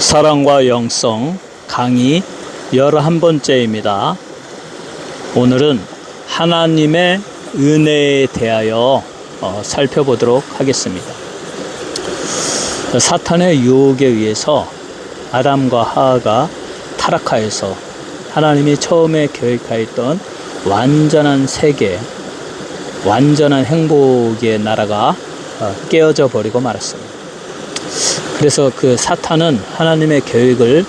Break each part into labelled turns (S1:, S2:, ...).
S1: 사랑과 영성 강의 11번째입니다. 오늘은 하나님의 은혜에 대하여 살펴보도록 하겠습니다. 사탄의 유혹에 의해서 아담과 하와가 타락하여서 하나님이 처음에 계획하였던 완전한 세계, 완전한 행복의 나라가 깨어져 버리고 말았습니다. 그래서 그 사탄은 하나님의 계획을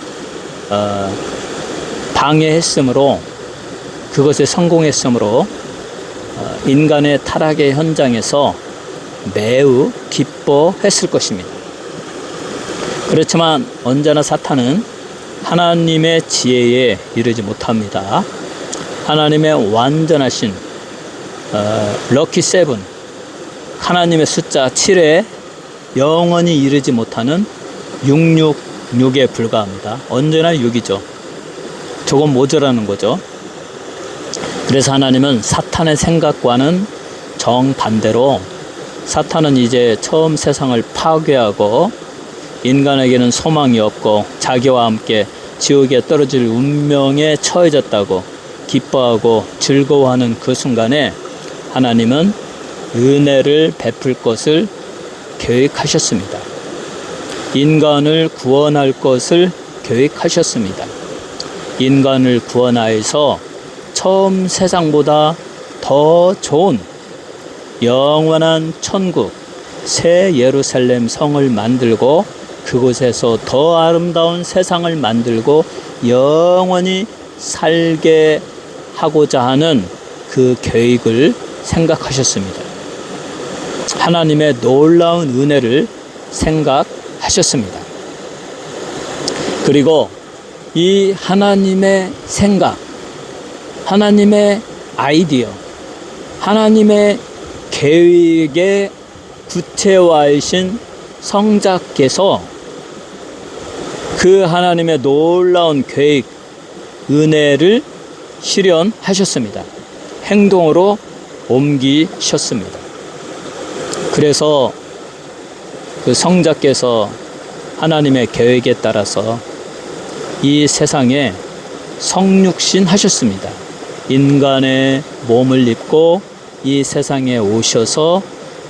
S1: 방해했으므로, 그것에 성공했으므로 인간의 타락의 현장에서 매우 기뻐했을 것입니다. 그렇지만 언제나 사탄은 하나님의 지혜에 이르지 못합니다. 하나님의 완전하신 럭키 세븐, 하나님의 숫자 7에 영원히 이르지 못하는 666에 불과합니다. 언제나 6이죠. 조금 모자라는 거죠. 그래서 하나님은 사탄의 생각과는 정반대로, 사탄은 이제 처음 세상을 파괴하고 인간에게는 소망이 없고 자기와 함께 지옥에 떨어질 운명에 처해졌다고 기뻐하고 즐거워하는 그 순간에 하나님은 은혜를 베풀 것을 계획하셨습니다. 인간을 구원할 것을 계획하셨습니다. 인간을 구원하여서 처음 세상보다 더 좋은 영원한 천국, 새 예루살렘 성을 만들고 그곳에서 더 아름다운 세상을 만들고 영원히 살게 하고자 하는 그 계획을 생각하셨습니다. 하나님의 놀라운 은혜를 생각하셨습니다. 그리고 이 하나님의 생각, 하나님의 아이디어, 하나님의 계획의 구체화이신 성자께서 그 하나님의 놀라운 계획, 은혜를 실현하셨습니다. 행동으로 옮기셨습니다. 그래서 그 성자께서 하나님의 계획에 따라서 이 세상에 성육신 하셨습니다. 인간의 몸을 입고 이 세상에 오셔서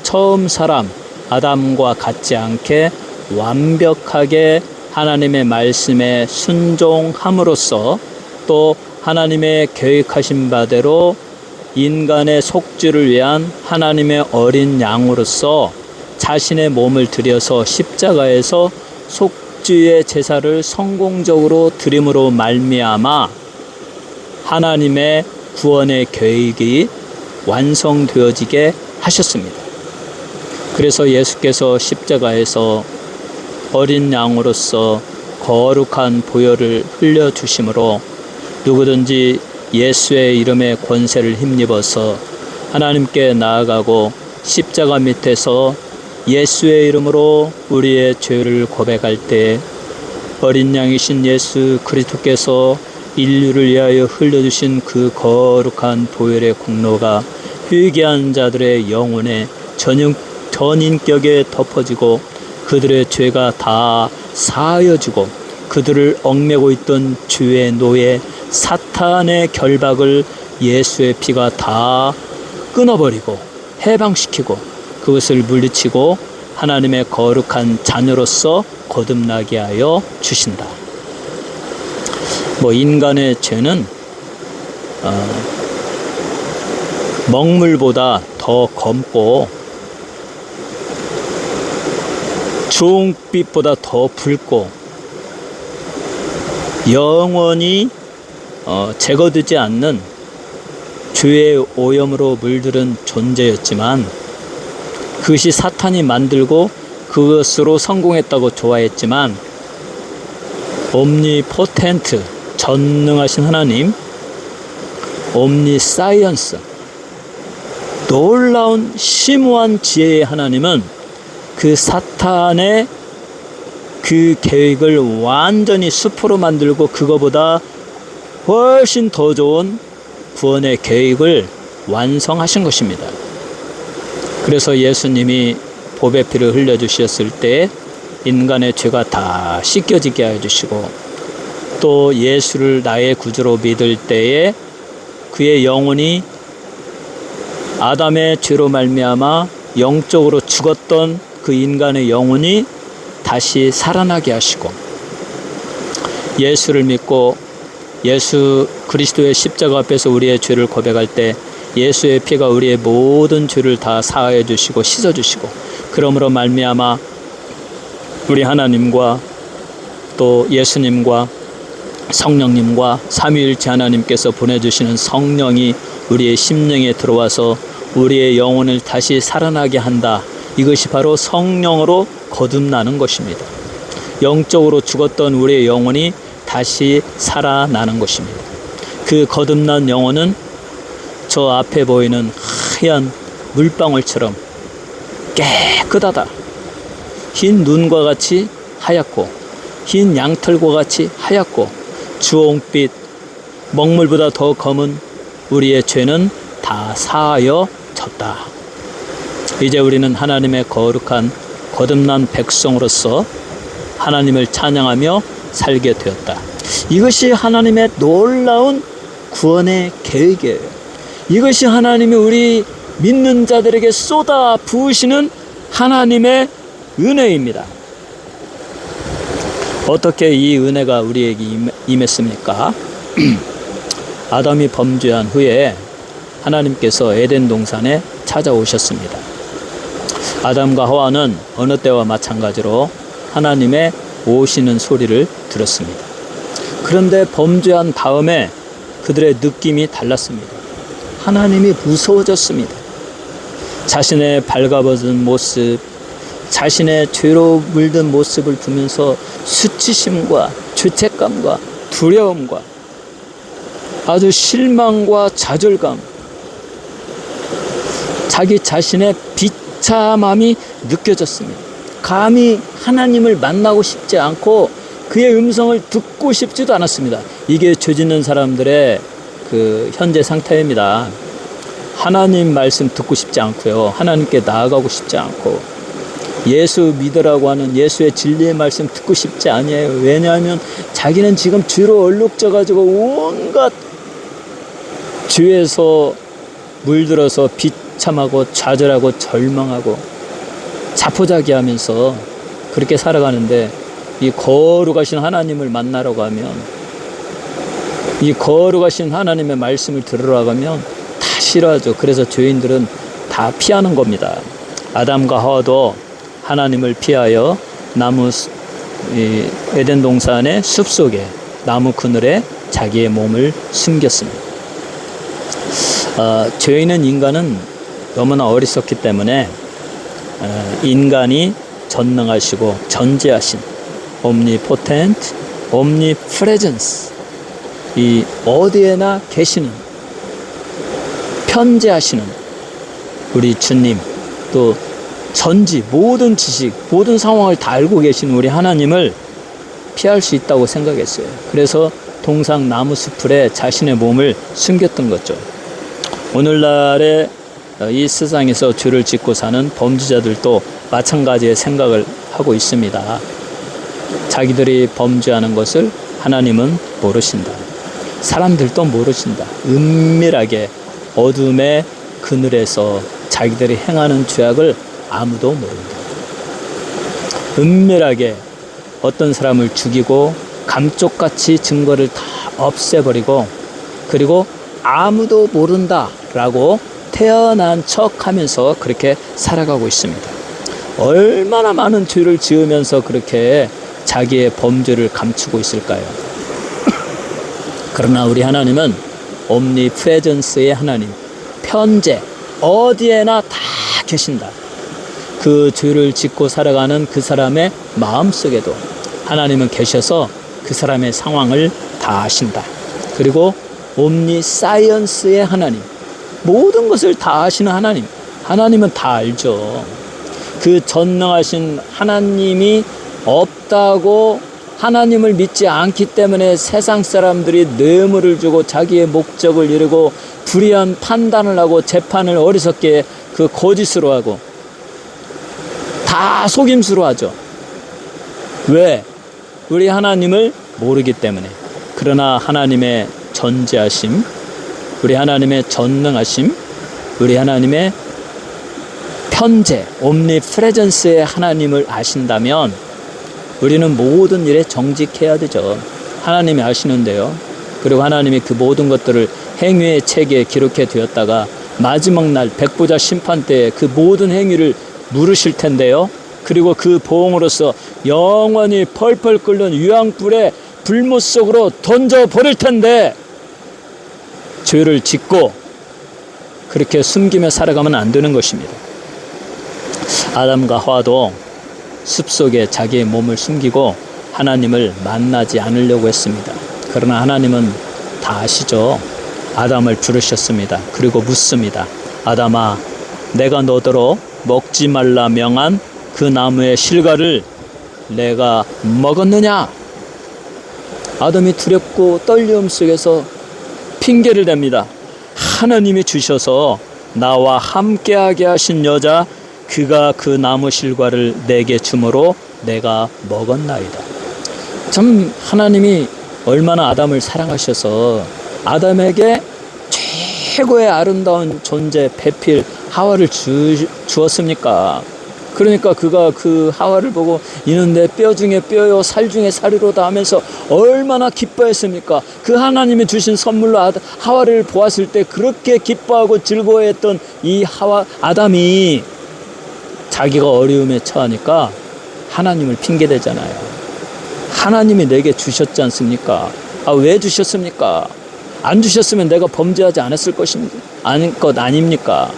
S1: 처음 사람 아담과 같지 않게 완벽하게 하나님의 말씀에 순종함으로써 또 하나님의 계획하신 바대로 인간의 속죄를 위한 하나님의 어린 양으로서 자신의 몸을 들여서 십자가에서 속죄의 제사를 성공적으로 드림으로 말미암아 하나님의 구원의 계획이 완성되어지게 하셨습니다. 그래서 예수께서 십자가에서 어린 양으로서 거룩한 보혈을 흘려주심으로 누구든지 예수의 이름의 권세를 힘입어서 하나님께 나아가고 십자가 밑에서 예수의 이름으로 우리의 죄를 고백할 때 어린 양이신 예수 그리스도께서 인류를 위하여 흘려주신 그 거룩한 보혈의 공로가 회개한 자들의 영혼에 전인격에 덮어지고 그들의 죄가 다 사하여지고 그들을 얽매고 있던 죄의 노예 사탄의 결박을 예수의 피가 다 끊어버리고 해방시키고 그것을 물리치고 하나님의 거룩한 자녀로서 거듭나게 하여 주신다. 인간의 죄는 먹물보다 더 검고 주홍빛보다 더 붉고 영원히 제거되지 않는 죄의 오염으로 물들은 존재였지만 그것이 사탄이 만들고 그것으로 성공했다고 좋아했지만 옴니포텐트, 전능하신 하나님, 옴니사이언스, 놀라운 심오한 지혜의 하나님은 그 사탄의 그 계획을 완전히 수포로 만들고 그거보다 훨씬 더 좋은 구원의 계획을 완성하신 것입니다. 그래서 예수님이 보배 피를 흘려주셨을 때 인간의 죄가 다 씻겨지게 해주시고, 또 예수를 나의 구주로 믿을 때에 그의 영혼이 아담의 죄로 말미암아 영적으로 죽었던 그 인간의 영혼이 다시 살아나게 하시고, 예수를 믿고 예수 그리스도의 십자가 앞에서 우리의 죄를 고백할 때 예수의 피가 우리의 모든 죄를 다 사하여 주시고 씻어 주시고, 그러므로 말미암아 우리 하나님과 또 예수님과 성령님과 삼위일체 하나님께서 보내주시는 성령이 우리의 심령에 들어와서 우리의 영혼을 다시 살아나게 한다. 이것이 바로 성령으로 거듭나는 것입니다. 영적으로 죽었던 우리의 영혼이 다시 살아나는 것입니다. 그 거듭난 영혼은 저 앞에 보이는 하얀 물방울처럼 깨끗하다. 흰 눈과 같이 하얗고 흰 양털과 같이 하얗고 주홍빛 먹물보다 더 검은 우리의 죄는 다 사하여졌다. 이제 우리는 하나님의 거룩한 거듭난 백성으로서 하나님을 찬양하며 살게 되었다. 이것이 하나님의 놀라운 구원의 계획이에요. 이것이 하나님이 우리 믿는 자들에게 쏟아 부으시는 하나님의 은혜입니다. 어떻게 이 은혜가 우리에게 임했습니까? 아담이 범죄한 후에 하나님께서 에덴 동산에 찾아오셨습니다. 아담과 하와는 어느 때와 마찬가지로 하나님의 오시는 소리를 들었습니다. 그런데 범죄한 다음에 그들의 느낌이 달랐습니다. 하나님이 무서워졌습니다. 자신의 발가벗은 모습, 자신의 죄로 물든 모습을 보면서 수치심과 죄책감과 두려움과 아주 실망과 좌절감, 자기 자신의 비참함이 느껴졌습니다. 감히 하나님을 만나고 싶지 않고 그의 음성을 듣고 싶지도 않았습니다. 이게 죄 짓는 사람들의 그 현재 상태입니다. 하나님 말씀 듣고 싶지 않고요. 하나님께 나아가고 싶지 않고 예수 믿으라고 하는 예수의 진리의 말씀 듣고 싶지 아니에요. 왜냐하면 자기는 지금 죄로 얼룩져가지고 온갖 죄에서 물들어서 비참하고 좌절하고 절망하고 자포자기하면서 그렇게 살아가는데, 이 거룩하신 하나님을 만나러 가면, 이 거룩하신 하나님의 말씀을 들으러 가면 다 싫어하죠. 그래서 죄인들은 다 피하는 겁니다. 아담과 하와도 하나님을 피하여 에덴 동산의 숲속에 나무 그늘에 자기의 몸을 숨겼습니다. 죄인은 인간은 너무나 어리석기 때문에 인간이 전능하시고 전지하신 omnipotent, omnipresence, 이 어디에나 계시는 편재하시는 우리 주님, 또 전지 모든 지식 모든 상황을 다 알고 계신 우리 하나님을 피할 수 있다고 생각했어요. 그래서 동상 나무 숲풀에 자신의 몸을 숨겼던 거죠. 오늘날의 이 세상에서 죄를 짓고 사는 범죄자들도 마찬가지의 생각을 하고 있습니다. 자기들이 범죄하는 것을 하나님은 모르신다. 사람들도 모르신다. 은밀하게 어둠의 그늘에서 자기들이 행하는 죄악을 아무도 모른다. 은밀하게 어떤 사람을 죽이고 감쪽같이 증거를 다 없애버리고, 그리고 아무도 모른다라고 태어난 척하면서 그렇게 살아가고 있습니다. 얼마나 많은 죄를 지으면서 그렇게 자기의 범죄를 감추고 있을까요? 그러나 우리 하나님은 옴니프레전스의 하나님, 편재, 어디에나 다 계신다. 그 죄를 짓고 살아가는 그 사람의 마음속에도 하나님은 계셔서 그 사람의 상황을 다 아신다. 그리고 옴니사이언스의 하나님, 모든 것을 다 아시는 하나님, 하나님은 다 알죠. 그 전능하신 하나님이 없다고 하나님을 믿지 않기 때문에 세상 사람들이 뇌물을 주고 자기의 목적을 이루고 불의한 판단을 하고 재판을 어리석게 그 거짓으로 하고 다 속임수로 하죠. 왜? 우리 하나님을 모르기 때문에. 그러나 하나님의 전지하심, 우리 하나님의 전능하심, 우리 하나님의 편재, 옴니프레전스의 하나님을 아신다면 우리는 모든 일에 정직해야 되죠. 하나님이 아시는데요. 그리고 하나님이 그 모든 것들을 행위의 책에 기록해 두었다가 마지막 날 백보자 심판 때에 그 모든 행위를 물으실 텐데요. 그리고 그 보응으로서 영원히 펄펄 끓는 유황불에 불못 속으로 던져버릴 텐데 죄를 짓고 그렇게 숨기며 살아가면 안 되는 것입니다. 아담과 하와도 숲속에 자기의 몸을 숨기고 하나님을 만나지 않으려고 했습니다. 그러나 하나님은 다 아시죠. 아담을 부르셨습니다. 그리고 묻습니다. 아담아, 내가 너더러 먹지 말라 명한 그 나무의 실과를 내가 먹었느냐? 아담이 두렵고 떨림 속에서 핑계를 댑니다. 하나님이 주셔서 나와 함께하게 하신 여자, 그가 그 나무 실과를 내게 주므로 내가 먹었나이다. 참 하나님이 얼마나 아담을 사랑하셔서 아담에게 최고의 아름다운 존재 배필 하와를 주었습니까? 그러니까 그가 그 하와를 보고 이는 내 뼈 중에 뼈요 살 중에 살이로다 하면서 얼마나 기뻐했습니까? 그 하나님이 주신 선물로 하와를 보았을 때 그렇게 기뻐하고 즐거워했던 이 아담이 자기가 어려움에 처하니까 하나님을 핑계대잖아요. 하나님이 내게 주셨지 않습니까? 왜 주셨습니까? 안 주셨으면 내가 범죄하지 않았을 것 아닙니까?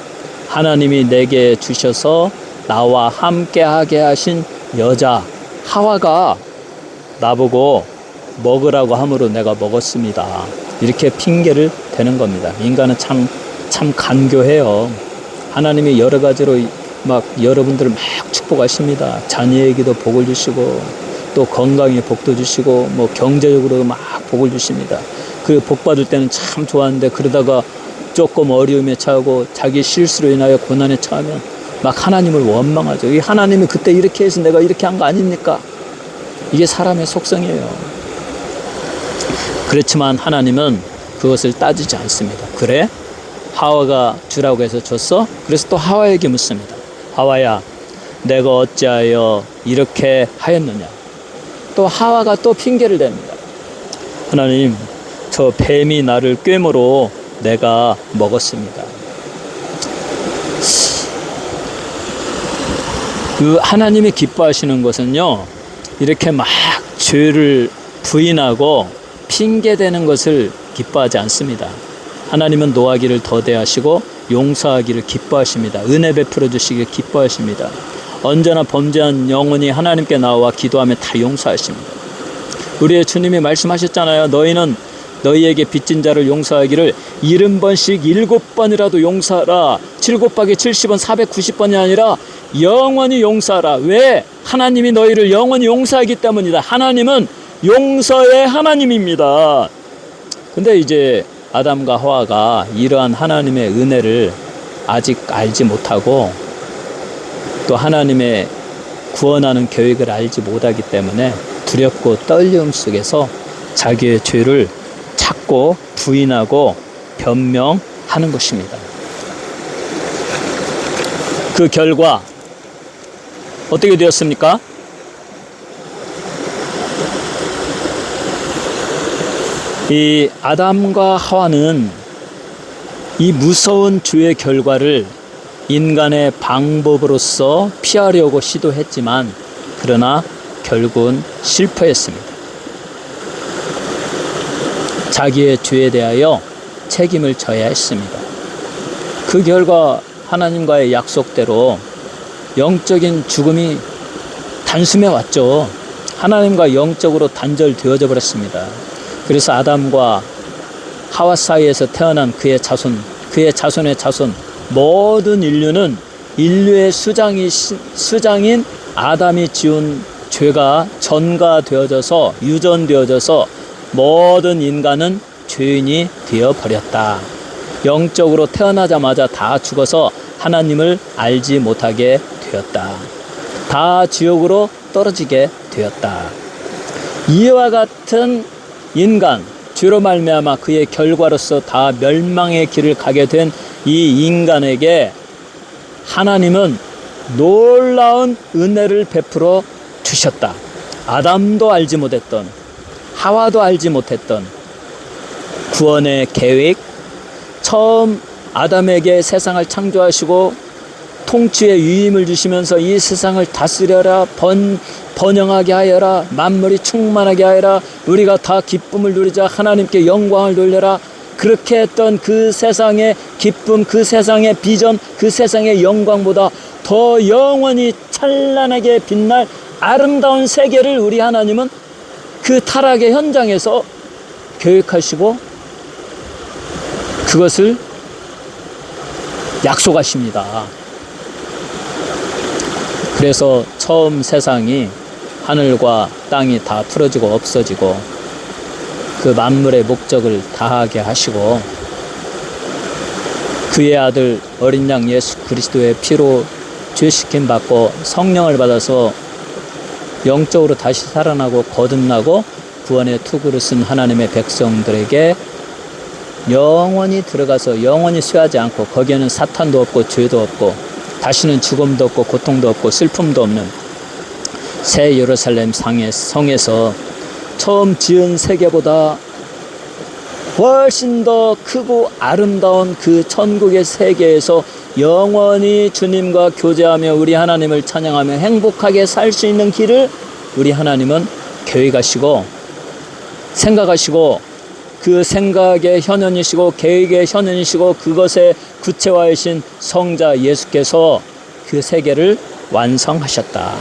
S1: 하나님이 내게 주셔서 나와 함께하게 하신 여자 하와가 나보고 먹으라고 함으로 내가 먹었습니다. 이렇게 핑계를 대는 겁니다. 인간은 참 간교해요. 하나님이 여러 가지로 막 여러분들을 막 축복하십니다. 자녀에게도 복을 주시고 또 건강에 복도 주시고 뭐 경제적으로 막 복을 주십니다. 그 복 받을 때는 참 좋았는데 그러다가 조금 어려움에 처하고 자기 실수로 인하여 고난에 처하면 막 하나님을 원망하죠. 이 하나님이 그때 이렇게 해서 내가 이렇게 한 거 아닙니까? 이게 사람의 속성이에요. 그렇지만 하나님은 그것을 따지지 않습니다. 그래? 하와가 주라고 해서 줬어? 그래서 또 하와에게 묻습니다. 하와야, 내가 어찌하여 이렇게 하였느냐? 또 하와가 또 핑계를 댑니다. 하나님, 저 뱀이 나를 꿰므로 내가 먹었습니다. 그 하나님이 기뻐하시는 것은요, 이렇게 막 죄를 부인하고 핑계대는 것을 기뻐하지 않습니다. 하나님은 노하기를 더대하시고 용서하기를 기뻐하십니다. 은혜 베풀어 주시기를 기뻐하십니다. 언제나 범죄한 영혼이 하나님께 나와 기도하며 다 용서하십니다. 우리의 주님이 말씀하셨잖아요. 너희는 너희에게 빚진 자를 용서하기를 70번씩 7번이라도 용서하라. 7곱하기 70번 490번이 아니라 영원히 용서하라. 왜? 하나님이 너희를 영원히 용서하기 때문이다. 하나님은 용서의 하나님입니다. 근데 이제 아담과 하와가 이러한 하나님의 은혜를 아직 알지 못하고 또 하나님의 구원하는 계획을 알지 못하기 때문에 두렵고 떨림 속에서 자기의 죄를 찾고 부인하고 변명하는 것입니다. 그 결과 어떻게 되었습니까? 이 아담과 하와는 이 무서운 죄의 결과를 인간의 방법으로서 피하려고 시도했지만 그러나 결국은 실패했습니다. 자기의 죄에 대하여 책임을 져야 했습니다. 그 결과 하나님과의 약속대로 영적인 죽음이 단숨에 왔죠. 하나님과 영적으로 단절되어져 버렸습니다. 그래서 아담과 하와 사이에서 태어난 그의 자손의 자손 모든 인류는 인류의 수장인 아담이 지은 죄가 전가되어져서 유전되어져서 모든 인간은 죄인이 되어버렸다. 영적으로 태어나자마자 다 죽어서 하나님을 알지 못하게 되었다. 다 지옥으로 떨어지게 되었다. 이와 같은 인간, 죄로 말미암아 그의 결과로서 다 멸망의 길을 가게 된 이 인간에게 하나님은 놀라운 은혜를 베풀어 주셨다. 아담도 알지 못했던, 하와도 알지 못했던 구원의 계획, 처음 아담에게 세상을 창조하시고 통치의 위임을 주시면서 이 세상을 다스려라, 번영하게 하여라, 만물이 충만하게 하여라, 우리가 다 기쁨을 누리자, 하나님께 영광을 돌려라. 그렇게 했던 그 세상의 기쁨, 그 세상의 비전, 그 세상의 영광보다 더 영원히 찬란하게 빛날 아름다운 세계를 우리 하나님은 그 타락의 현장에서 계획하시고 그것을 약속하십니다. 그래서 처음 세상이 하늘과 땅이 다 풀어지고 없어지고 그 만물의 목적을 다하게 하시고 그의 아들 어린 양 예수 그리스도의 피로 죄시킴 받고 성령을 받아서 영적으로 다시 살아나고 거듭나고 구원의 투구를 쓴 하나님의 백성들에게 영원히 들어가서 영원히 쇠하지 않고 거기에는 사탄도 없고 죄도 없고 다시는 죽음도 없고 고통도 없고 슬픔도 없는 새 예루살렘 성에서 처음 지은 세계보다 훨씬 더 크고 아름다운 그 천국의 세계에서 영원히 주님과 교제하며 우리 하나님을 찬양하며 행복하게 살 수 있는 길을 우리 하나님은 계획하시고 생각하시고 그 생각의 현현이시고 계획의 현현이시고 그것의 구체화이신 성자 예수께서 그 세계를 완성하셨다.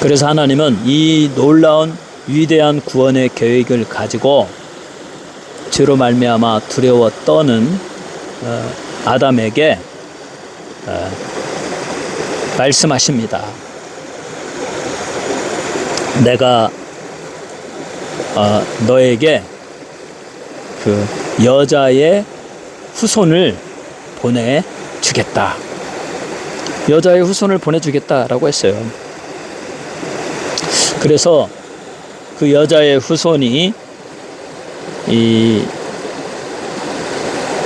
S1: 그래서 하나님은 이 놀라운 위대한 구원의 계획을 가지고 죄로 말미암아 두려워 떠는 아담에게 말씀하십니다. 내가 너에게 그 여자의 후손을 보내주겠다. 여자의 후손을 보내주겠다라고 했어요. 그래서 그 여자의 후손이 이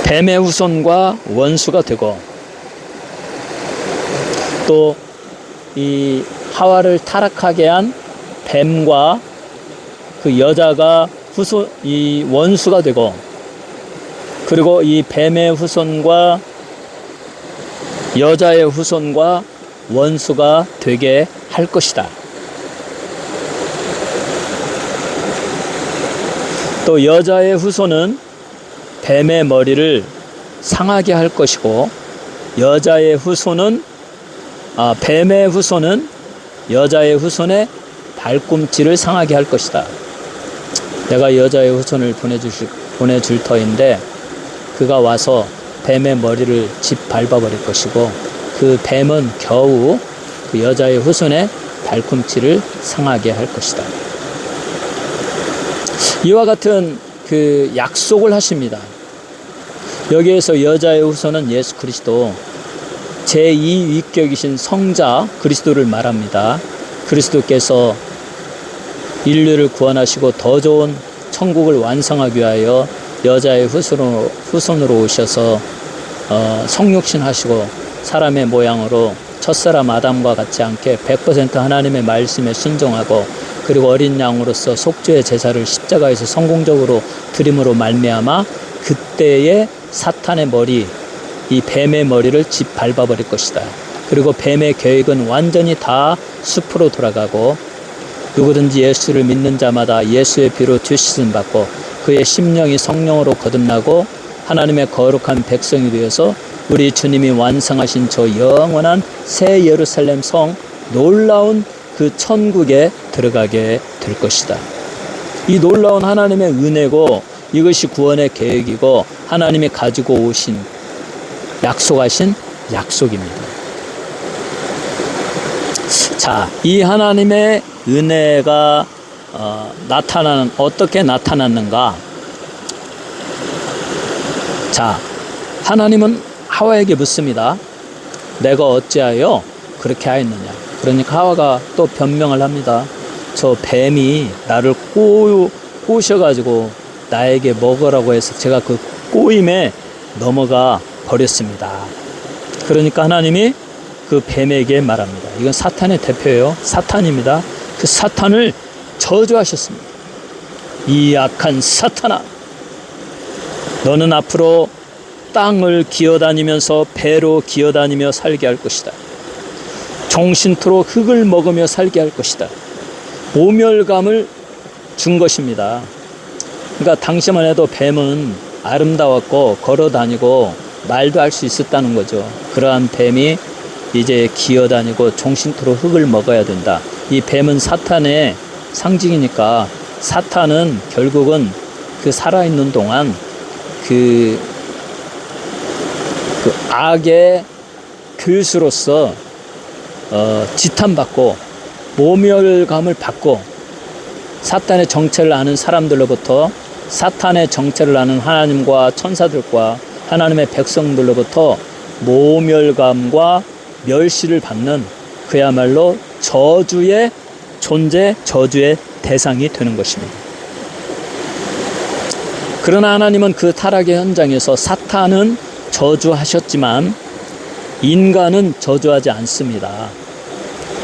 S1: 뱀의 후손과 원수가 되고 또 이 하와를 타락하게 한 뱀과 그 여자가 이 원수가 되고 그리고 이 뱀의 후손과 여자의 후손과 원수가 되게 할 것이다. 또 여자의 후손은 뱀의 머리를 상하게 할 것이고 뱀의 후손은 여자의 후손의 발꿈치를 상하게 할 것이다. 내가 여자의 후손을 보내줄 터인데 그가 와서 뱀의 머리를 밟아버릴 것이고 그 뱀은 겨우 그 여자의 후손의 발꿈치를 상하게 할 것이다. 이와 같은 그 약속을 하십니다. 여기에서 여자의 후손은 예수 그리스도 제2위격이신 성자 그리스도를 말합니다. 그리스도께서 인류를 구원하시고 더 좋은 천국을 완성하기 위하여 여자의 후손으로 오셔서 성육신 하시고 사람의 모양으로 첫사람 아담과 같지 않게 100% 하나님의 말씀에 순종하고 그리고 어린 양으로서 속죄의 제사를 십자가에서 성공적으로 드림으로 말미암아 그때의 사탄의 머리, 이 뱀의 머리를 밟아버릴 것이다. 그리고 뱀의 계획은 완전히 다 숲으로 돌아가고 누구든지 예수를 믿는 자마다 예수의 피로 죄씻음 받고 그의 심령이 성령으로 거듭나고 하나님의 거룩한 백성이 되어서 우리 주님이 완성하신 저 영원한 새 예루살렘 성 놀라운 그 천국에 들어가게 될 것이다. 이 놀라운 하나님의 은혜고 이것이 구원의 계획이고 하나님이 가지고 오신 약속하신 약속입니다. 자, 이 하나님의 은혜가 어떻게 나타났는가? 자, 하나님은 하와에게 묻습니다. 내가 어찌하여 그렇게 하였느냐. 그러니까 하와가 또 변명을 합니다. 저 뱀이 나를 꼬셔가지고 나에게 먹으라고 해서 제가 그 꼬임에 넘어가 버렸습니다. 그러니까 하나님이 그 뱀에게 말합니다. 이건 사탄의 대표예요. 사탄입니다. 그 사탄을 저주하셨습니다. 이 악한 사탄아, 너는 앞으로 땅을 기어다니면서 배로 기어다니며 살게 할 것이다. 종신토록 흙을 먹으며 살게 할 것이다. 모멸감을 준 것입니다. 그러니까 당시만 해도 뱀은 아름다웠고 걸어다니고 말도 할 수 있었다는 거죠. 그러한 뱀이 이제 기어다니고 종신토록 흙을 먹어야 된다. 이 뱀은 사탄의 상징이니까 사탄은 결국은 그 살아있는 동안 그 악의 교수로서 지탄받고 모멸감을 받고 사탄의 정체를 아는 사람들로부터 사탄의 정체를 아는 하나님과 천사들과 하나님의 백성들로부터 모멸감과 멸시를 받는 그야말로 저주의 존재, 저주의 대상이 되는 것입니다. 그러나 하나님은 그 타락의 현장에서 사탄은 저주하셨지만 인간은 저주하지 않습니다.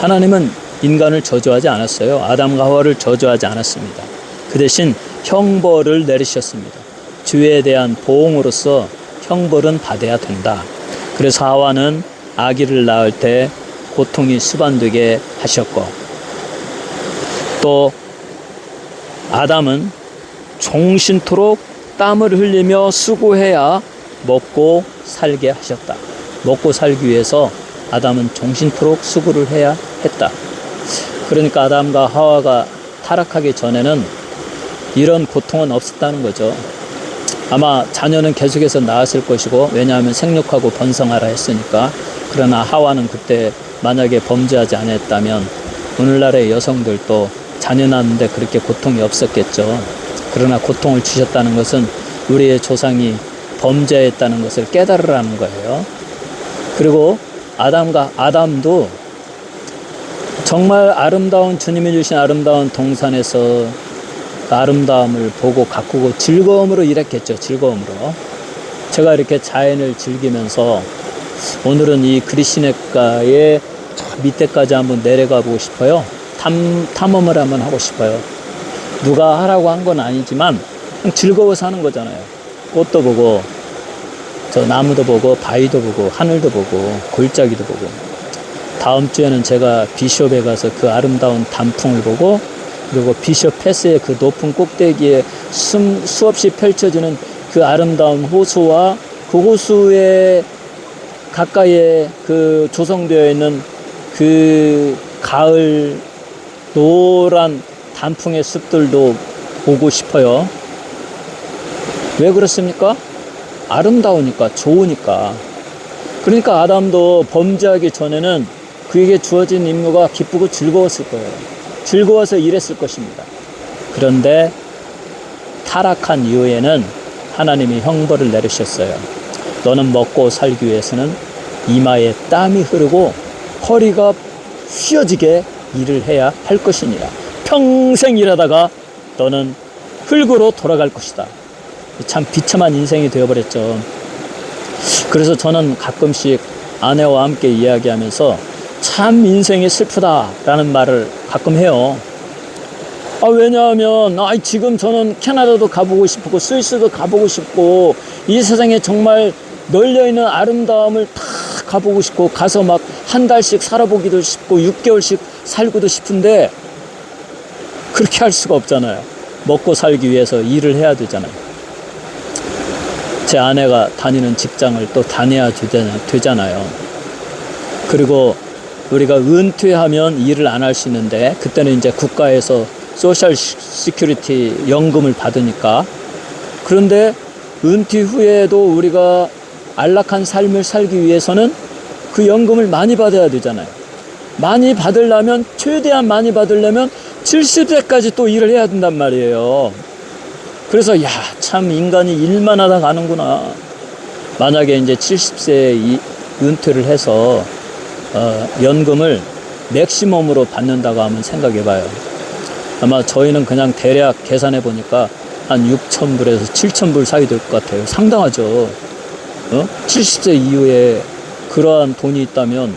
S1: 하나님은 인간을 저주하지 않았어요. 아담과 하와를 저주하지 않았습니다. 그 대신 형벌을 내리셨습니다. 죄에 대한 보응으로서 형벌은 받아야 된다. 그래서 하와는 아기를 낳을 때 고통이 수반되게 하셨고, 또 아담은 종신토록 땀을 흘리며 수고해야 먹고 살게 하셨다. 먹고 살기 위해서 아담은 종신토록 수고를 해야 했다. 그러니까 아담과 하와가 타락하기 전에는 이런 고통은 없었다는 거죠. 아마 자녀는 계속해서 낳았을 것이고, 왜냐하면 생육하고 번성하라 했으니까. 그러나 하와는 그때 만약에 범죄하지 않았다면 오늘날의 여성들도 자녀 낳는데 그렇게 고통이 없었겠죠. 그러나 고통을 주셨다는 것은 우리의 조상이 범죄했다는 것을 깨달으라는 거예요. 그리고 아담도 정말 아름다운 주님이 주신 아름다운 동산에서 그 아름다움을 보고 가꾸고 즐거움으로 일했겠죠. 즐거움으로. 제가 이렇게 자연을 즐기면서 오늘은 이 그리시네가의 저 밑에까지 한번 내려가 보고 싶어요. 탐험을 한번 하고 싶어요. 누가 하라고 한 건 아니지만 그냥 즐거워서 하는 거잖아요. 꽃도 보고 저 나무도 보고 바위도 보고 하늘도 보고 골짜기도 보고. 다음 주에는 제가 비숍에 가서 그 아름다운 단풍을 보고, 그리고 비숍 패스의 그 높은 꼭대기에 수없이 펼쳐지는 그 아름다운 호수와 그 호수에 가까이에 그 조성되어 있는 그 가을 노란 단풍의 숲들도 보고 싶어요. 왜 그렇습니까? 아름다우니까, 좋으니까. 그러니까 아담도 범죄하기 전에는 그에게 주어진 임무가 기쁘고 즐거웠을 거예요. 즐거워서 일했을 것입니다. 그런데 타락한 이후에는 하나님이 형벌을 내리셨어요. 너는 먹고 살기 위해서는 이마에 땀이 흐르고 허리가 휘어지게 일을 해야 할 것이니라. 평생 일하다가 너는 흙으로 돌아갈 것이다. 참 비참한 인생이 되어버렸죠. 그래서 저는 가끔씩 아내와 함께 이야기하면서 참 인생이 슬프다라는 말을 가끔 해요. 왜냐하면 지금 저는 캐나다도 가보고 싶고 스위스도 가보고 싶고 이 세상에 정말 널려있는 아름다움을 다 가보고 싶고 가서 막 한 달씩 살아보기도 싶고 6개월씩 살고도 싶은데 그렇게 할 수가 없잖아요. 먹고 살기 위해서 일을 해야 되잖아요. 제 아내가 다니는 직장을 또 다녀야 되잖아요. 그리고 우리가 은퇴하면 일을 안 할 수 있는데 그때는 이제 국가에서 소셜 시큐리티 연금을 받으니까. 그런데 은퇴 후에도 우리가 안락한 삶을 살기 위해서는 그 연금을 많이 받아야 되잖아요. 많이 받으려면, 최대한 많이 받으려면 70세까지 또 일을 해야 된단 말이에요. 그래서 참 인간이 일만 하다 가는구나. 만약에 이제 70세에 은퇴를 해서 연금을 맥시멈으로 받는다고 하면 생각해 봐요. 아마 저희는 그냥 대략 계산해 보니까 한 6,000불에서 7,000불 사이 될 것 같아요. 상당하죠. 70세 이후에 그러한 돈이 있다면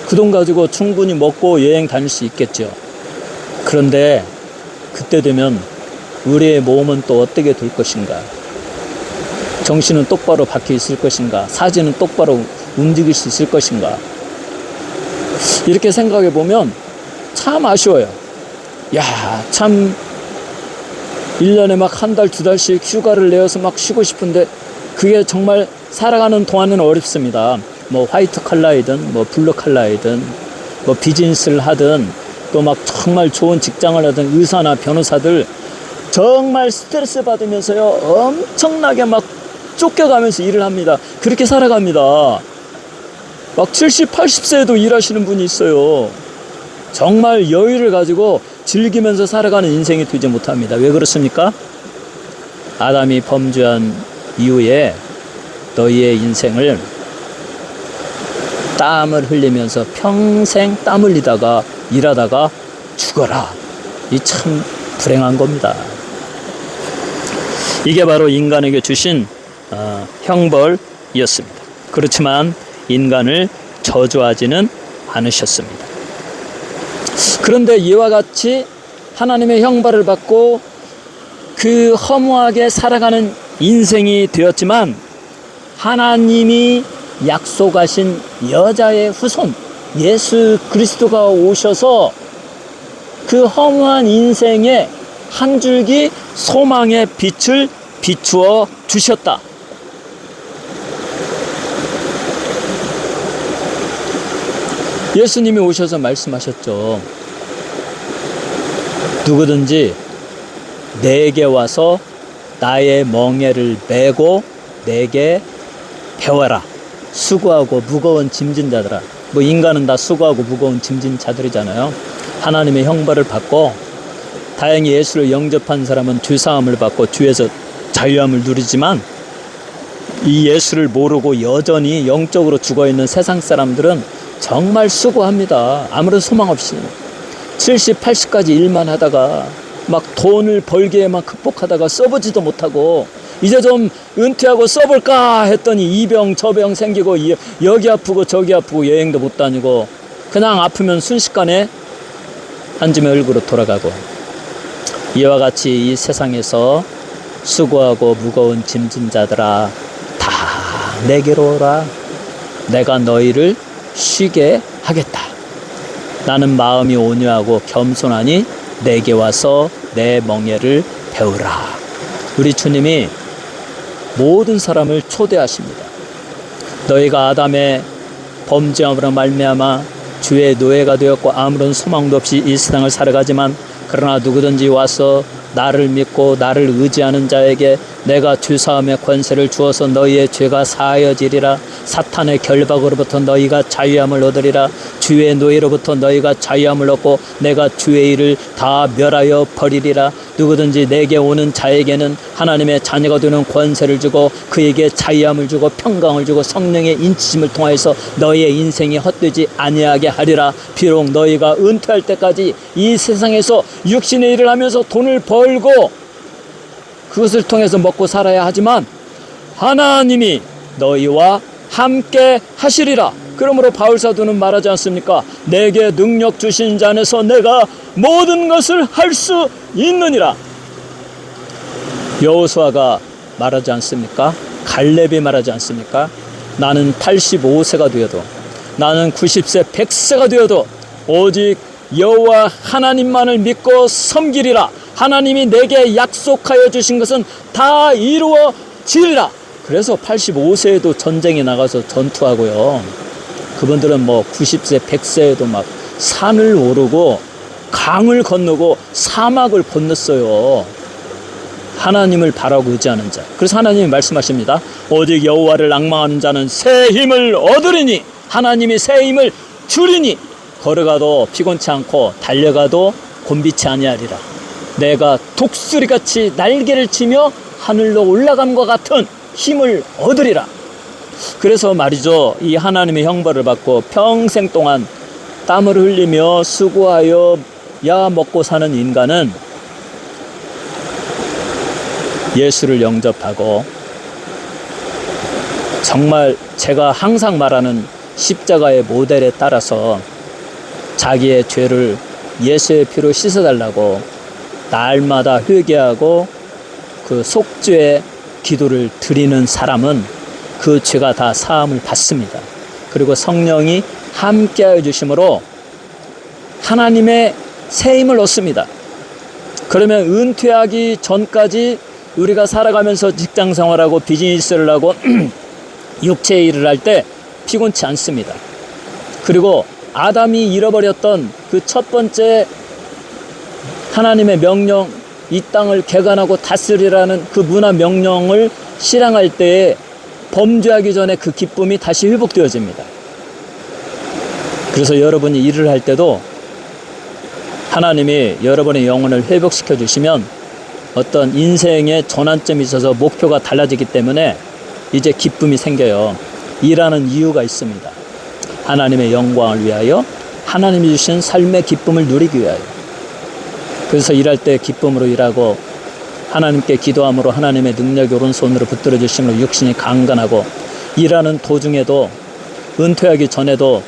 S1: 그 돈 가지고 충분히 먹고 여행 다닐 수 있겠죠. 그런데 그때 되면 우리의 몸은 또 어떻게 될 것인가? 정신은 똑바로 박혀 있을 것인가? 사지는 똑바로 움직일 수 있을 것인가? 이렇게 생각해 보면 참 아쉬워요. 야, 참 1년에 막 한 달, 두 달씩 휴가를 내어서 막 쉬고 싶은데 그게 정말 살아가는 동안은 어렵습니다. 뭐 화이트 칼라이든 뭐 블루 칼라이든 뭐 비즈니스를 하든 또 막 정말 좋은 직장을 하든 의사나 변호사들 정말 스트레스 받으면서요 엄청나게 막 쫓겨가면서 일을 합니다. 그렇게 살아갑니다. 막 70, 80세에도 일하시는 분이 있어요. 정말 여유를 가지고 즐기면서 살아가는 인생이 되지 못합니다. 왜 그렇습니까? 아담이 범죄한 이후에 너희의 인생을 땀을 흘리면서 평생 땀 흘리다가 일하다가 죽어라. 이 참 불행한 겁니다. 이게 바로 인간에게 주신 형벌이었습니다. 그렇지만 인간을 저주하지는 않으셨습니다. 그런데 이와 같이 하나님의 형벌을 받고 그 허무하게 살아가는 인생이 되었지만 하나님이 약속하신 여자의 후손 예수 그리스도가 오셔서 그 허무한 인생에 한 줄기 소망의 빛을 비추어 주셨다. 예수님이 오셔서 말씀하셨죠. 누구든지 내게 와서 나의 멍에를 메고 내게 배워라. 수고하고 무거운 짐진 자들아. 뭐 인간은 다 수고하고 무거운 짐진 자들이잖아요. 하나님의 형벌을 받고 다행히 예수를 영접한 사람은 죄사함을 받고 죄에서 자유함을 누리지만 이 예수를 모르고 여전히 영적으로 죽어있는 세상 사람들은 정말 수고합니다. 아무런 소망 없이 70, 80까지 일만 하다가 막 돈을 벌기에만 극복하다가 써보지도 못하고 이제 좀 은퇴하고 써볼까 했더니 이 병 저 병 생기고 여기 아프고 저기 아프고 여행도 못 다니고 그냥 아프면 순식간에 한줌의 얼굴로 돌아가고 이와 같이 이 세상에서 수고하고 무거운 짐진 자들아 다 내게로 오라. 내가 너희를 쉬게 하겠다. 나는 마음이 온유하고 겸손하니 내게 와서 내 멍에를 배우라. 우리 주님이 모든 사람을 초대하십니다. 너희가 아담의 범죄함으로 말미암아 주의 노예가 되었고 아무런 소망도 없이 이 세상을 살아가지만 그러나 누구든지 와서 나를 믿고 나를 의지하는 자에게 내가 죄사함의 권세를 주어서 너희의 죄가 사하여지리라. 사탄의 결박으로부터 너희가 자유함을 얻으리라. 주의 노예로부터 너희가 자유함을 얻고 내가 주의 일을 다 멸하여 버리리라. 누구든지 내게 오는 자에게는 하나님의 자녀가 되는 권세를 주고 그에게 자유함을 주고 평강을 주고 성령의 인치심을 통하여서 너희의 인생이 헛되지 아니하게 하리라. 비록 너희가 은퇴할 때까지 이 세상에서 육신의 일을 하면서 돈을 벌고 그것을 통해서 먹고 살아야 하지만 하나님이 너희와 함께 하시리라. 그러므로 바울사도는 말하지 않습니까? 내게 능력 주신 자 안에서 내가 모든 것을 할 수 있느니라. 여호수아가 말하지 않습니까? 갈렙이 말하지 않습니까? 나는 85세가 되어도 나는 90세 100세가 되어도 오직 여호와 하나님만을 믿고 섬기리라. 하나님이 내게 약속하여 주신 것은 다 이루어지리라. 그래서 85세에도 전쟁에 나가서 전투하고요. 그분들은 뭐 90세 100세에도 막 산을 오르고 강을 건너고 사막을 건넜어요. 하나님을 바라고 의지하는 자. 그래서 하나님이 말씀하십니다. 오직 여호와를 앙망하는 자는 새 힘을 얻으리니 하나님이 새 힘을 주리니 걸어가도 피곤치 않고 달려가도 곤비치 아니하리라. 내가 독수리같이 날개를 치며 하늘로 올라감과 같은 힘을 얻으리라. 그래서 말이죠, 이 하나님의 형벌을 받고 평생 동안 땀을 흘리며 수고하여 먹고 사는 인간은 예수를 영접하고, 정말 제가 항상 말하는 십자가의 모델에 따라서 자기의 죄를 예수의 피로 씻어달라고 날마다 회개하고 그 속죄의 기도를 드리는 사람은 그 죄가 다 사함을 받습니다. 그리고 성령이 함께하여 주심으로 하나님의 새 힘을 얻습니다. 그러면 은퇴하기 전까지 우리가 살아가면서 직장 생활하고 비즈니스를 하고 육체의 일을 할 때 피곤치 않습니다. 그리고 아담이 잃어버렸던 그 첫 번째 하나님의 명령, 이 땅을 개간하고 다스리라는 그 문화 명령을 실행할 때에 범죄하기 전에 그 기쁨이 다시 회복되어집니다. 그래서 여러분이 일을 할 때도 하나님이 여러분의 영혼을 회복시켜 주시면 어떤 인생의 전환점이 있어서 목표가 달라지기 때문에 이제 기쁨이 생겨요. 일하는 이유가 있습니다. 하나님의 영광을 위하여, 하나님이 주신 삶의 기쁨을 누리기 위하여. 그래서 일할 때 기쁨으로 일하고, 하나님께 기도함으로 하나님의 능력이 오른손으로 붙들어 주심으로 육신이 강건하고, 일하는 도중에도, 은퇴하기 전에도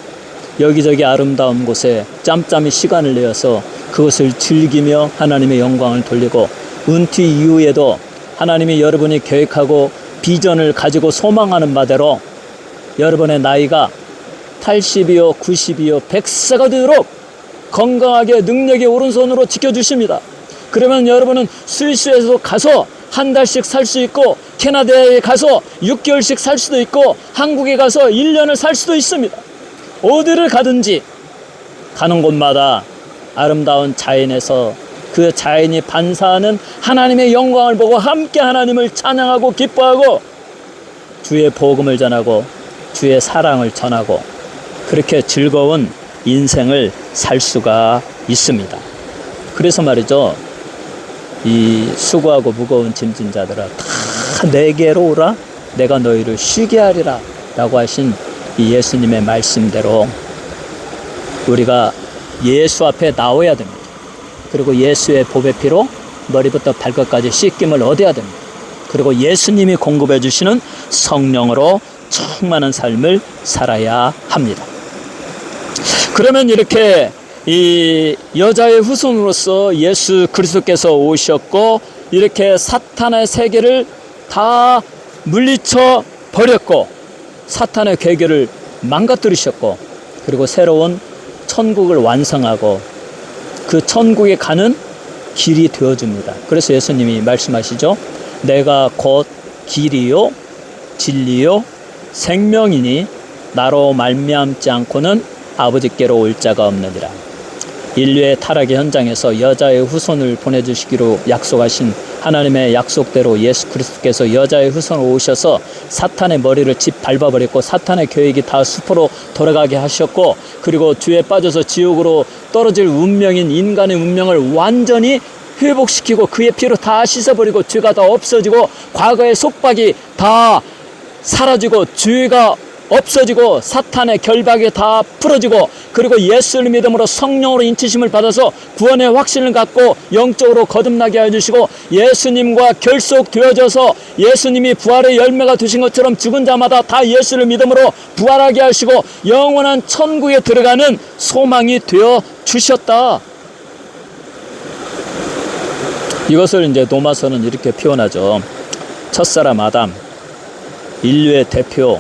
S1: 여기저기 아름다운 곳에 짬짬이 시간을 내어서 그것을 즐기며 하나님의 영광을 돌리고, 은퇴 이후에도 하나님이 여러분이 계획하고 비전을 가지고 소망하는 바대로 여러분의 나이가 80이요 90이요 100세가 되도록 건강하게 능력의 오른손으로 지켜주십니다. 그러면 여러분은 스위스에서 가서 한 달씩 살 수 있고, 캐나다에 가서 6개월씩 살 수도 있고, 한국에 가서 1년을 살 수도 있습니다. 어디를 가든지 가는 곳마다 아름다운 자연에서 그 자연이 반사하는 하나님의 영광을 보고 함께 하나님을 찬양하고 기뻐하고 주의 복음을 전하고 주의 사랑을 전하고, 그렇게 즐거운 인생을 살 수가 있습니다. 그래서 말이죠, 이 수고하고 무거운 짐진 자들아 다 내게로 오라, 내가 너희를 쉬게 하리라 라고 하신 이 예수님의 말씀대로 우리가 예수 앞에 나와야 됩니다. 그리고 예수의 보배 피로 머리부터 발끝까지 씻김을 얻어야 됩니다. 그리고 예수님이 공급해 주시는 성령으로 충만한 삶을 살아야 합니다. 그러면 이렇게 이 여자의 후손으로서 예수 그리스도께서 오셨고, 이렇게 사탄의 세계를 다 물리쳐 버렸고, 사탄의 계계를 망가뜨리셨고, 그리고 새로운 천국을 완성하고 그 천국에 가는 길이 되어줍니다. 그래서 예수님이 말씀하시죠. 내가 곧 길이요 진리요 생명이니 나로 말미암지 않고는 아버지께로 올 자가 없느니라. 인류의 타락의 현장에서 여자의 후손을 보내주시기로 약속하신 하나님의 약속대로 예수 그리스도께서 여자의 후손으로 오셔서 사탄의 머리를 밟아버렸고, 사탄의 계획이 다 수포로 돌아가게 하셨고, 그리고 죄에 빠져서 지옥으로 떨어질 운명인 인간의 운명을 완전히 회복시키고 그의 피로 다 씻어버리고, 죄가 다 없어지고, 과거의 속박이 다 사라지고, 죄가 없어지고, 사탄의 결박이 다 풀어지고, 그리고 예수를 믿음으로 성령으로 인치심을 받아서 구원의 확신을 갖고 영적으로 거듭나게 해주시고, 예수님과 결속되어져서 예수님이 부활의 열매가 되신 것처럼 죽은 자마다 다 예수를 믿음으로 부활하게 하시고 영원한 천국에 들어가는 소망이 되어 주셨다. 이것을 이제 로마서는 이렇게 표현하죠. 첫사람 아담, 인류의 대표,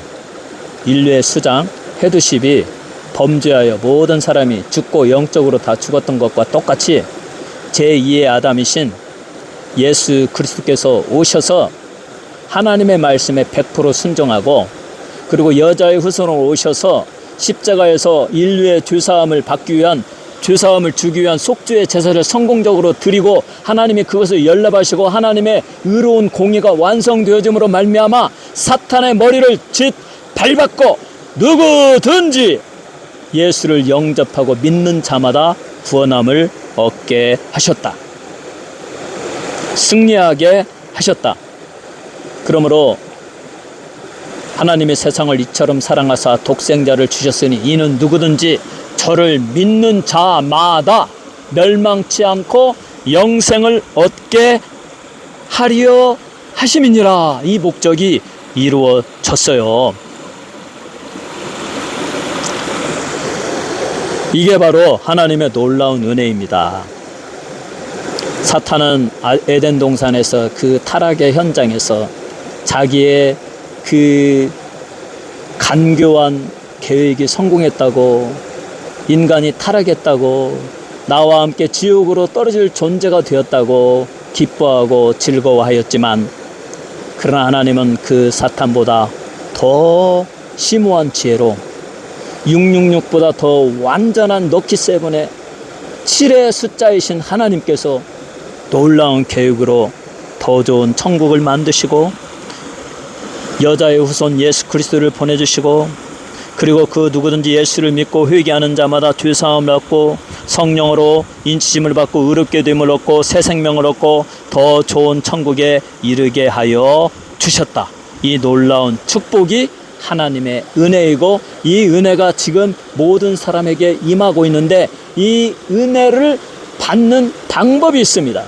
S1: 인류의 수장 헤드십이 범죄하여 모든 사람이 죽고 영적으로 다 죽었던 것과 똑같이 제2의 아담이신 예수 그리스도께서 오셔서 하나님의 말씀에 100% 순종하고, 그리고 여자의 후손으로 오셔서 십자가에서 인류의 죄사함을 받기 위한, 죄사함을 주기 위한 속죄의 제사를 성공적으로 드리고, 하나님이 그것을 연락하시고 하나님의 의로운 공의가 완성되어짐으로 말미암아 사탄의 머리를 밟았고, 누구든지 예수를 영접하고 믿는 자마다 구원함을 얻게 하셨다. 승리하게 하셨다. 그러므로 하나님의 세상을 이처럼 사랑하사 독생자를 주셨으니 이는 누구든지 저를 믿는 자마다 멸망치 않고 영생을 얻게 하려 하심이니라. 이 목적이 이루어졌어요. 이게 바로 하나님의 놀라운 은혜입니다. 사탄은 에덴 동산에서 그 타락의 현장에서 자기의 그 간교한 계획이 성공했다고, 인간이 타락했다고, 나와 함께 지옥으로 떨어질 존재가 되었다고 기뻐하고 즐거워하였지만, 그러나 하나님은 그 사탄보다 더 심오한 지혜로 666보다 더 완전한 럭키 세븐의 7의 숫자이신 하나님께서 놀라운 계획으로 더 좋은 천국을 만드시고 여자의 후손 예수 그리스도를 보내주시고, 그리고 그 누구든지 예수를 믿고 회개하는 자마다 죄사함을 얻고 성령으로 인치심을 받고 의롭게 됨을 얻고 새 생명을 얻고 더 좋은 천국에 이르게 하여 주셨다. 이 놀라운 축복이 하나님의 은혜이고, 이 은혜가 지금 모든 사람에게 임하고 있는데, 이 은혜를 받는 방법이 있습니다.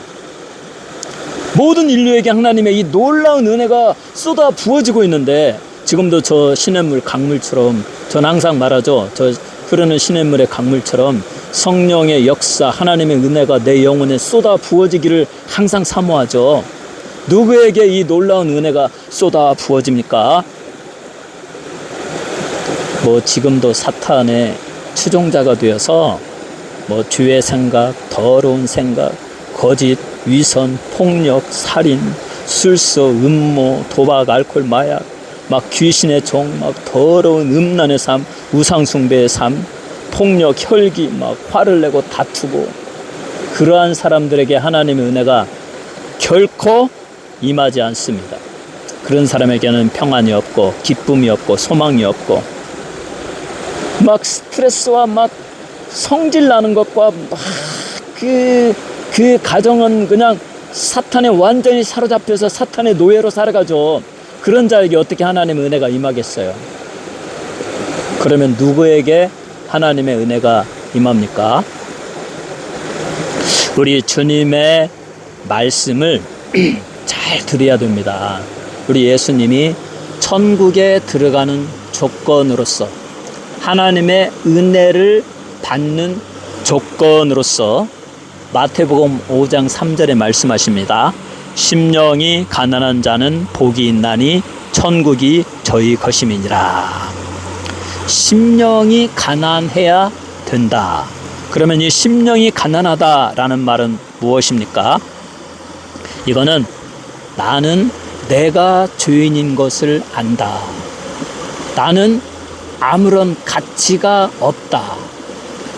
S1: 모든 인류에게 하나님의 이 놀라운 은혜가 쏟아 부어지고 있는데, 지금도 저 시냇물 강물처럼, 전 항상 말하죠, 저 흐르는 시냇물의 강물처럼 성령의 역사, 하나님의 은혜가 내 영혼에 쏟아 부어지기를 항상 사모하죠. 누구에게 이 놀라운 은혜가 쏟아 부어집니까? 지금도 사탄의 추종자가 되어서 죄의 생각, 더러운 생각, 거짓, 위선, 폭력, 살인, 술수, 음모, 도박, 알코올, 마약, 귀신의 종, 더러운 음란의 삶, 우상숭배의 삶, 폭력, 혈기, 화를 내고 다투고, 그러한 사람들에게 하나님의 은혜가 결코 임하지 않습니다. 그런 사람에게는 평안이 없고 기쁨이 없고 소망이 없고, 스트레스와 성질 나는 것과 그 가정은 그냥 사탄에 완전히 사로잡혀서 사탄의 노예로 살아가죠. 그런 자에게 어떻게 하나님의 은혜가 임하겠어요? 그러면 누구에게 하나님의 은혜가 임합니까? 우리 주님의 말씀을 잘 들어야 됩니다. 우리 예수님이 천국에 들어가는 조건으로서, 하나님의 은혜를 받는 조건으로서 마태복음 5장 3절에 말씀하십니다. 심령이 가난한 자는 복이 있나니 천국이 저희 것임이니라. 심령이 가난해야 된다. 그러면 이 심령이 가난하다라는 말은 무엇입니까? 이거는 나는 내가 죄인인 것을 안다. 나는 아무런 가치가 없다.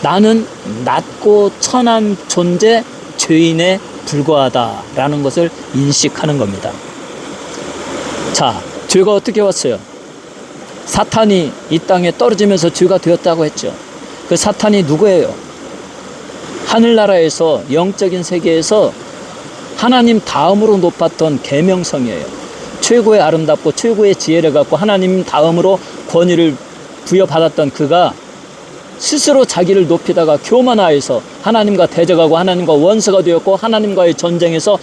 S1: 나는 낮고 천한 존재, 죄인에 불과하다라는 것을 인식하는 겁니다. 자, 죄가 어떻게 왔어요? 사탄이 이 땅에 떨어지면서 죄가 되었다고 했죠. 그 사탄이 누구예요? 하늘나라에서, 영적인 세계에서 하나님 다음으로 높았던 계명성이에요. 최고의 아름답고 최고의 지혜를 갖고 하나님 다음으로 권위를 부여받았던 그가 스스로 자기를 높이다가 교만하여서 하나님과 대적하고 하나님과 원수가 되었고, 하나님과의 전쟁에서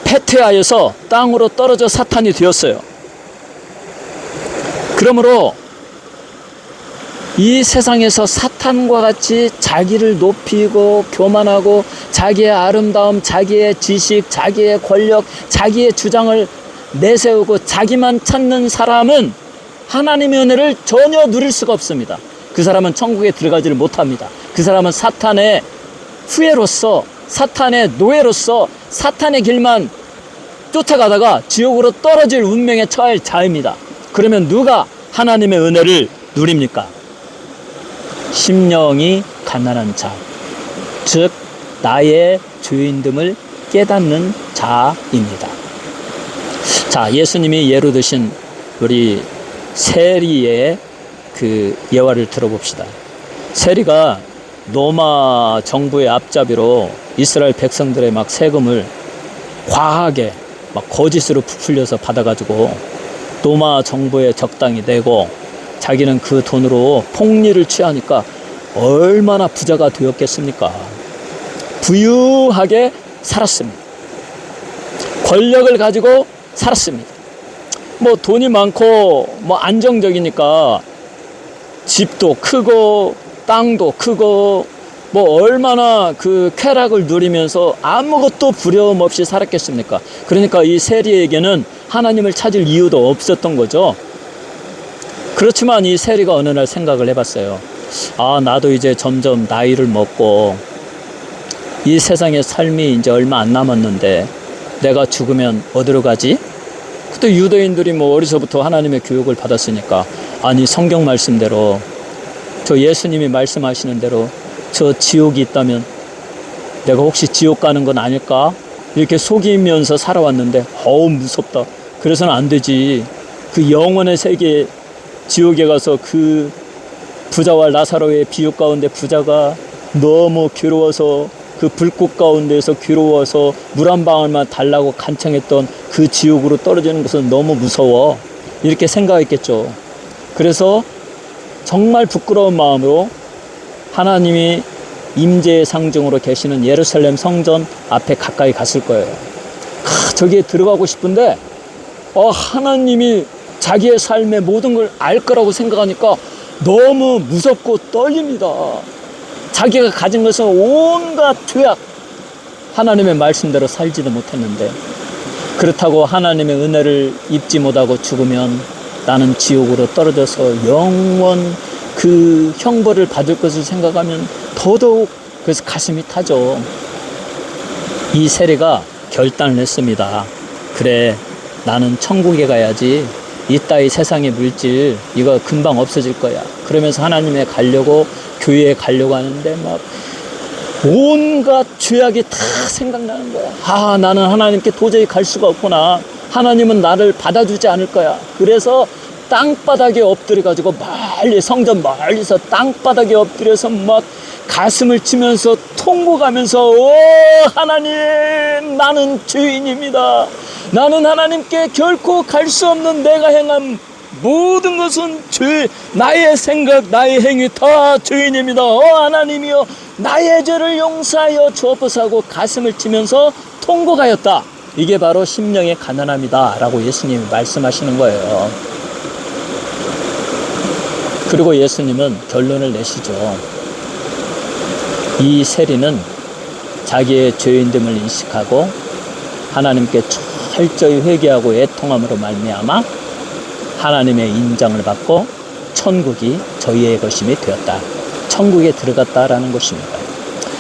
S1: 패퇴하여서 땅으로 떨어져 사탄이 되었어요. 그러므로 이 세상에서 사탄과 같이 자기를 높이고 교만하고 자기의 아름다움, 자기의 지식, 자기의 권력, 자기의 주장을 내세우고 자기만 찾는 사람은 하나님의 은혜를 전혀 누릴 수가 없습니다. 그 사람은 천국에 들어가지를 못합니다. 그 사람은 사탄의 후예로서, 사탄의 노예로서 사탄의 길만 쫓아가다가 지옥으로 떨어질 운명에 처할 자입니다. 그러면 누가 하나님의 은혜를 누립니까? 심령이 가난한 자, 즉 나의 죄인됨을 깨닫는 자입니다. 자, 예수님이 예로 드신 우리 세리의 그 예화를 들어봅시다. 세리가 로마 정부의 앞잡이로 이스라엘 백성들의 세금을 과하게 거짓으로 부풀려서 받아가지고 로마 정부에 적당히 내고 자기는 그 돈으로 폭리를 취하니까 얼마나 부자가 되었겠습니까? 부유하게 살았습니다. 권력을 가지고 살았습니다. 뭐 돈이 많고 뭐 안정적이니까 집도 크고 땅도 크고 뭐 얼마나 그 쾌락을 누리면서 아무것도 부려움 없이 살았겠습니까? 그러니까 이 세리에게는 하나님을 찾을 이유도 없었던 거죠. 그렇지만 이 세리가 어느 날 생각을 해봤어요. 아, 나도 이제 점점 나이를 먹고 이 세상의 삶이 이제 얼마 안 남았는데 내가 죽으면 어디로 가지? 그때 유대인들이 뭐 어려서부터 하나님의 교육을 받았으니까, 아니 성경 말씀대로, 저 예수님이 말씀하시는 대로 저 지옥이 있다면 내가 혹시 지옥 가는 건 아닐까? 이렇게 속이면서 살아왔는데 어우 무섭다. 그래서는 안 되지. 그 영원의 세계 지옥에 가서 그 부자와 나사로의 비유 가운데 부자가 너무 괴로워서 그 불꽃 가운데에서 괴로워서 물 한 방울만 달라고 간청했던 그 지옥으로 떨어지는 것은 너무 무서워. 이렇게 생각했겠죠. 그래서 정말 부끄러운 마음으로 하나님이 임재의 상징으로 계시는 예루살렘 성전 앞에 가까이 갔을 거예요. 저기에 들어가고 싶은데 하나님이 자기의 삶의 모든 걸 알 거라고 생각하니까 너무 무섭고 떨립니다. 자기가 가진 것은 온갖 죄악, 하나님의 말씀대로 살지도 못했는데, 그렇다고 하나님의 은혜를 입지 못하고 죽으면 나는 지옥으로 떨어져서 영원 그 형벌을 받을 것을 생각하면 더더욱 그래서 가슴이 타죠. 이 세리가 결단을 했습니다. 그래, 나는 천국에 가야지. 이따위 세상의 물질 이거 금방 없어질 거야. 그러면서 하나님에 가려고, 교회에 가려고 하는데 막 온갖 죄악이 다 생각나는 거야. 나는 하나님께 도저히 갈 수가 없구나. 하나님은 나를 받아주지 않을 거야. 그래서 땅바닥에 엎드려가지고 멀리, 성전 멀리서 땅바닥에 엎드려서 막 가슴을 치면서 통곡하면서, 오 하나님, 나는 죄인입니다. 나는 하나님께 결코 갈 수 없는 내가 행한 모든 것은 죄, 나의 생각, 나의 행위 다 죄인입니다. 하나님이여, 나의 죄를 용서하여 주옵소서 하고 가슴을 치면서 통곡하였다. 이게 바로 심령의 가난함이다 라고 예수님이 말씀하시는 거예요. 그리고 예수님은 결론을 내시죠. 이 세리는 자기의 죄인됨을 인식하고 하나님께 철저히 회개하고 애통함으로 말미암아 하나님의 인정을 받고 천국이 저희의 것임이 되었다. 천국에 들어갔다라는 것입니다.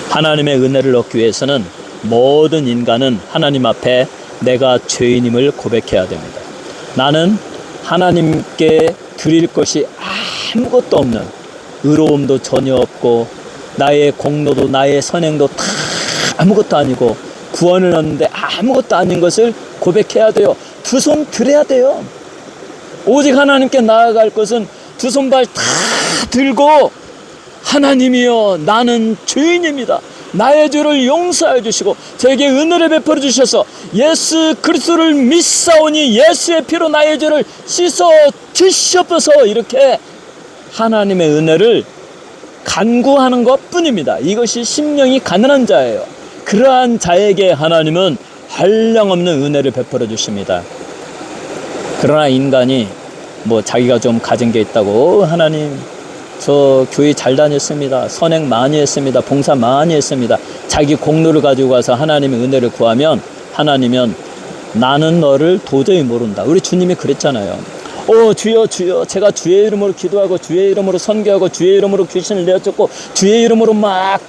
S1: 하나님의 은혜를 얻기 위해서는 모든 인간은 하나님 앞에 내가 죄인임을 고백해야 됩니다. 나는 하나님께 드릴 것이 아무것도 없는, 의로움도 전혀 없고 나의 공로도 나의 선행도 다 아무것도 아니고 구원을 얻는데 아무것도 아닌 것을 고백해야 돼요. 두 손 들어야 돼요. 오직 하나님께 나아갈 것은 두 손발 다 들고, 하나님이여, 나는 죄인입니다. 나의 죄를 용서해 주시고 저에게 은혜를 베풀어 주셔서 예수 그리스도를 믿사오니 예수의 피로 나의 죄를 씻어 주시옵소서, 이렇게 하나님의 은혜를 간구하는 것뿐입니다. 이것이 심령이 가난한 자예요. 그러한 자에게 하나님은 한량없는 은혜를 베풀어 주십니다. 그러나 인간이 뭐 자기가 좀 가진 게 있다고, 하나님 저 교회 잘 다녔습니다, 선행 많이 했습니다, 봉사 많이 했습니다, 자기 공로를 가지고 가서 하나님의 은혜를 구하면 하나님은 나는 너를 도저히 모른다. 우리 주님이 그랬잖아요. 주여 주여, 제가 주의 이름으로 기도하고 주의 이름으로 선교하고 주의 이름으로 귀신을 내어쫓고 주의 이름으로 막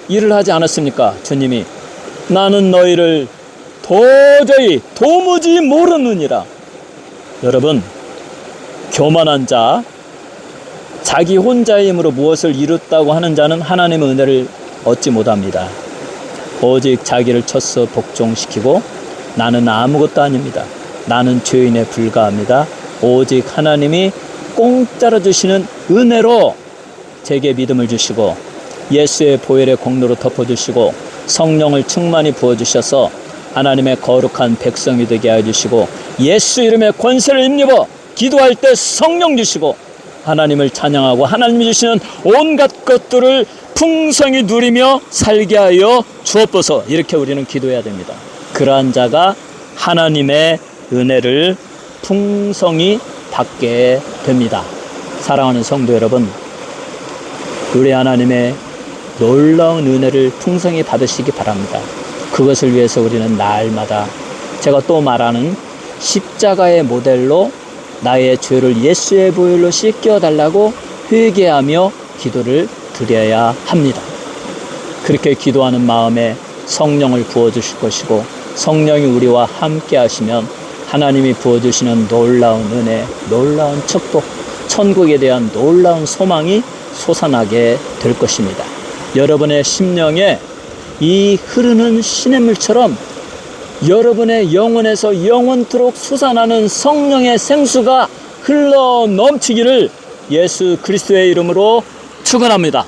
S1: 일을 하지 않았습니까? 주님이 나는 너희를 도무지 모르느니라. 여러분, 교만한 자, 자기 혼자의 힘으로 무엇을 이뤘다고 하는 자는 하나님의 은혜를 얻지 못합니다. 오직 자기를 쳐서 복종시키고 나는 아무것도 아닙니다, 나는 죄인에 불과합니다, 오직 하나님이 공짜로 주시는 은혜로 제게 믿음을 주시고 예수의 보혈의 공로로 덮어주시고 성령을 충만히 부어주셔서 하나님의 거룩한 백성이 되게 하여 주시고 예수 이름의 권세를 힘입어 기도할 때 성령 주시고 하나님을 찬양하고 하나님이 주시는 온갖 것들을 풍성히 누리며 살게 하여 주옵소서. 이렇게 우리는 기도해야 됩니다. 그러한 자가 하나님의 은혜를 풍성히 받게 됩니다. 사랑하는 성도 여러분, 우리 하나님의 놀라운 은혜를 풍성히 받으시기 바랍니다. 그것을 위해서 우리는 날마다 제가 또 말하는 십자가의 모델로 나의 죄를 예수의 보혈로 씻겨달라고 회개하며 기도를 드려야 합니다. 그렇게 기도하는 마음에 성령을 부어주실 것이고 성령이 우리와 함께 하시면 하나님이 부어주시는 놀라운 은혜, 놀라운 축복, 천국에 대한 놀라운 소망이 솟아나게 될 것입니다. 여러분의 심령에 이 흐르는 시냇물처럼 여러분의 영혼에서 영원토록 솟아나는 성령의 생수가 흘러 넘치기를 예수 그리스도의 이름으로 축원합니다.